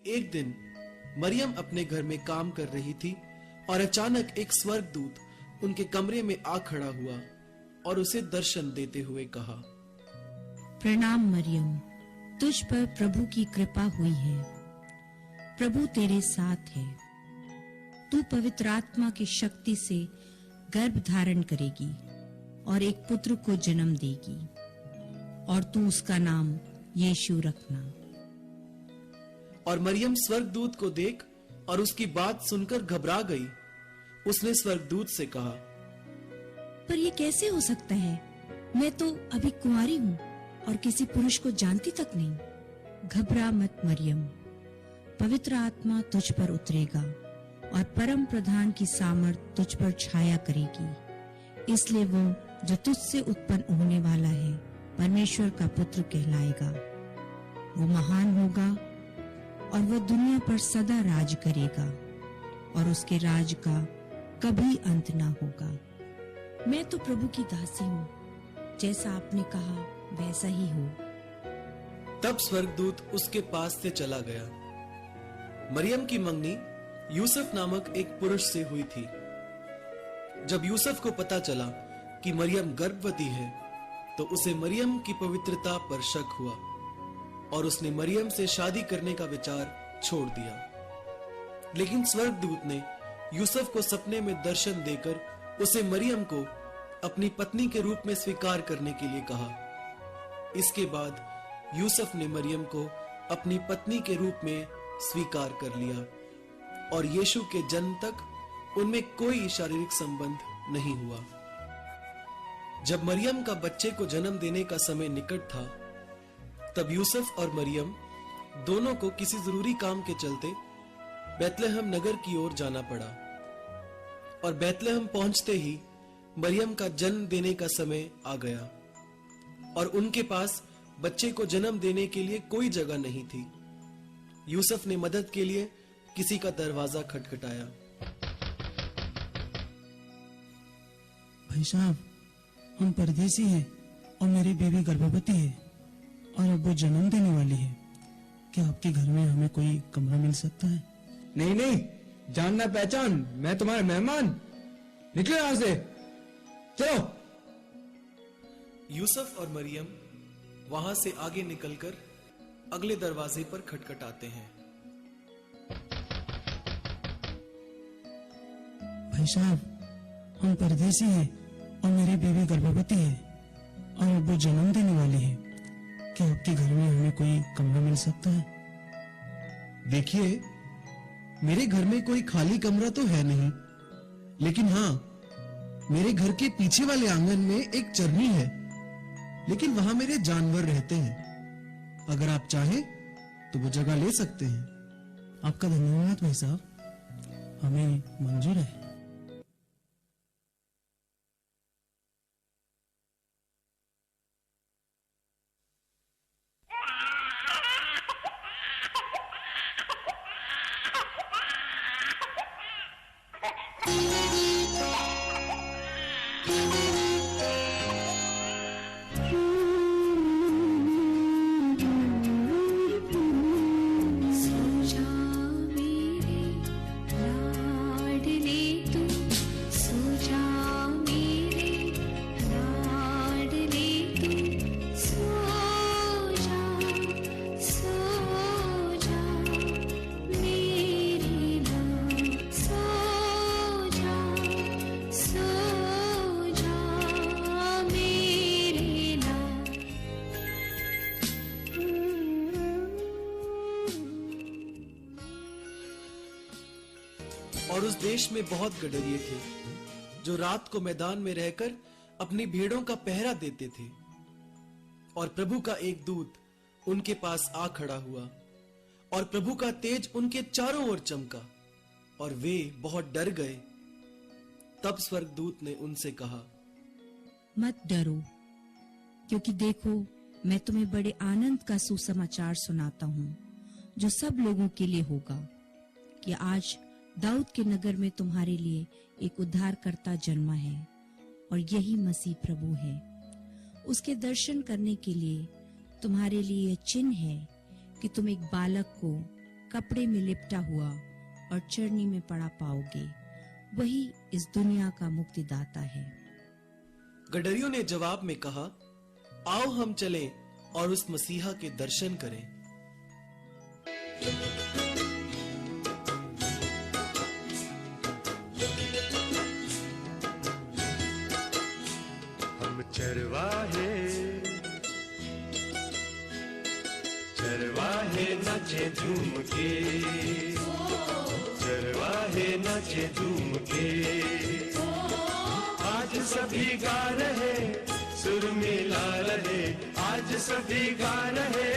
एक दिन मरियम अपने घर में काम कर रही थी और अचानक एक स्वर्गदूत उनके कमरे में आ खड़ा हुआ और उसे दर्शन देते हुए कहा, प्रणाम मरियम, तुझ पर प्रभु की कृपा हुई है। प्रभु तेरे साथ है। तू पवित्र आत्मा की शक्ति से गर्भ धारण करेगी और एक पुत्र को जन्म देगी और तू उसका नाम यीशु रखना। और मरियम स्वर्गदूत को देख और उसकी बात सुनकर घबरा गई। उसने स्वर्गदूत से कहा, पर ये कैसे हो सकता है? मैं तो अभी कुंवारी हूँ और किसी पुरुष को जानती तक नहीं। घबरा मत मरियम, पवित्र आत्मा तुझ पर उतरेगा और परम प्रधान की सामर्थ तुझ पर छाया करेगी। इसलिए वो जो तुझसे उत्पन्न होने वाला है परमेश्वर का पुत्र कहलाएगा। वो महान होगा और वो दुनिया पर सदा राज करेगा और उसके राज का कभी अंत ना होगा। मैं तो प्रभु की दासी हूँ, जैसा आपने कहा वैसा ही हो। तब स्वर्गदूत उसके पास से चला गया। मरियम की मंगनी यूसुफ नामक एक पुरुष से हुई थी। जब यूसुफ को पता चला कि मरियम गर्भवती है, तो उसे मरियम की पवित्रता पर शक हुआ और उसने मरियम से शादी करने का विचार छोड़ दिया। लेकिन स्वर्गदूत ने यूसुफ को सपने में दर्शन देकर उसे मरियम को अपनी पत्नी के रूप में स्वीकार करने के लिए कहा। इसके बाद यूसुफ ने मरियम को अपनी पत्नी के रूप में स्वीकार कर लिया और यीशु के जन्म तक उनमें कोई शारीरिक संबंध नहीं हुआ। जब मरियम का बच्चे को जन्म देने का समय निकट था, तब यूसुफ और मरियम दोनों को किसी जरूरी काम के चलते बैतलहम नगर की ओर जाना पड़ा। और बैतलहम पहुंचते ही मरियम का जन्म देने का समय आ गया और उनके पास बच्चे को जन्म देने के लिए कोई जगह नहीं थी। यूसुफ ने मदद के लिए किसी का दरवाजा खटखटाया। भाई साहब, हम परदेसी हैं और मेरी बीवी गर्भवती है और अब वो जन्म देने वाली है। क्या आपके घर में हमें कोई कमरा मिल सकता है? नहीं नहीं, जानना पहचान, मैं तुम्हारा मेहमान। निकलो यहां से, चलो। यूसुफ और मरियम वहां से आगे निकलकर अगले दरवाजे पर खटखटाते हैं। भाई साहब, हम परदेसी हैं और मेरी बीवी गर्भवती है और अब वो जन्म देने वाली है। क्या आपके घर में हमें कोई कमरा मिल सकता है? देखिए, मेरे घर में कोई खाली कमरा तो है नहीं, लेकिन हाँ, मेरे घर के पीछे वाले आंगन में एक चरनी है, लेकिन वहां मेरे जानवर रहते हैं। अगर आप चाहें तो वो जगह ले सकते हैं। आपका धन्यवाद भाई साहब, हमें मंजूर है। और उस देश में बहुत गडरिये थे जो रात को मैदान में रहकर अपनी भेड़ों का पहरा देते थे। और प्रभु का एक दूत उनके पास आ खड़ा हुआ और प्रभु का तेज उनके चारों ओर चमका और वे बहुत डर गए। तब स्वर्गदूत ने उनसे कहा, मत डरो, क्योंकि देखो मैं तुम्हें बड़े आनंद का सुसमाचार सुनाता हूँ जो सब लोगों के लिए होगा कि आज दाऊद के नगर में तुम्हारे लिए एक उद्धारकर्ता जन्मा है और यही मसीह प्रभु है। उसके दर्शन करने के लिए तुम्हारे लिए यह चिन्ह है कि तुम एक बालक को कपड़े में लिपटा हुआ और चरनी में पड़ा पाओगे, वही इस दुनिया का मुक्तिदाता है। गडरियों ने जवाब में कहा, आओ हम चलें और उस मसीहा के दर्शन करें। हम चरवाहे नाचे झूम के, चरवाहे नाचे झूम के। आज सभी गा रहे सुर मिला रहे, आज सभी गा रहे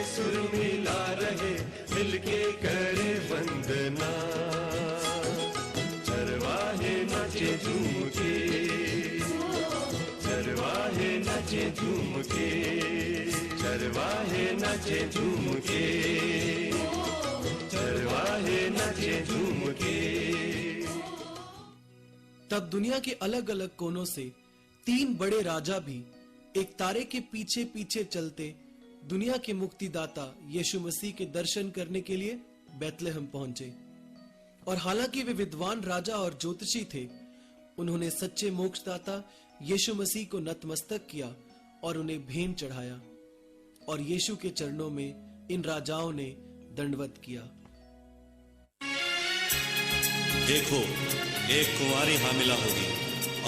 सुर मिला रहे, मिलके करे वंदना। चरवाहे नाचे झूम के, चरवाहे नाचे झूम के, चरवाहे नाचे झूम के, चरवाहे नाचे झूम के। तब दुनिया के अलग अलग कोनों से 3 बड़े राजा भी एक तारे के पीछे पीछे चलते दुनिया के मुक्तिदाता यीशु मसीह के दर्शन करने के लिए बैतलहम पहुंचे। और हालांकि वे विद्वान राजा और ज्योतिषी थे, उन्होंने सच्चे मोक्षदाता यीशु मसीह को नतमस्तक किया और उन्हें भेंट चढ़ाया, और यीशु के चरणों में इन राजाओं ने दंडवत किया। देखो, एक कुंवारी हामिला होगी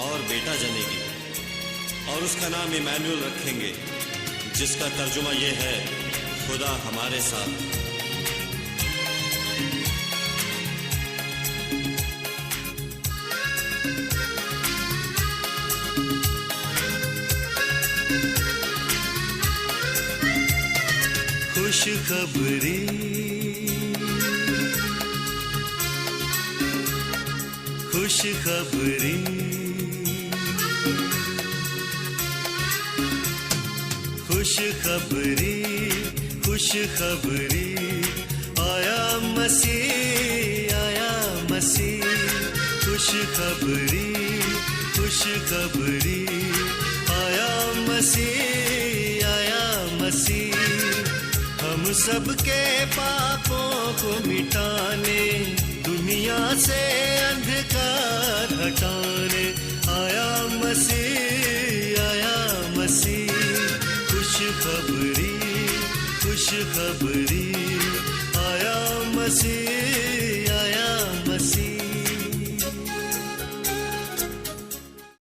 और बेटा जनेगी, और उसका नाम इमैनुएल रखेंगे, जिसका तर्जुमा यह है, खुदा हमारे साथ। खुशखबरी, खुशखबरी, खुशखबरी, खुशखबरी, आया मसीह, आया मसीह। खुशखबरी, खुशखबरी, आया मसीह, आया मसीह। हम सबके पापों को मिटाने, दुनिया से अंधकार हटाने, आया मसीह, आया मसीह। खुशखबरी, खुशखबरी।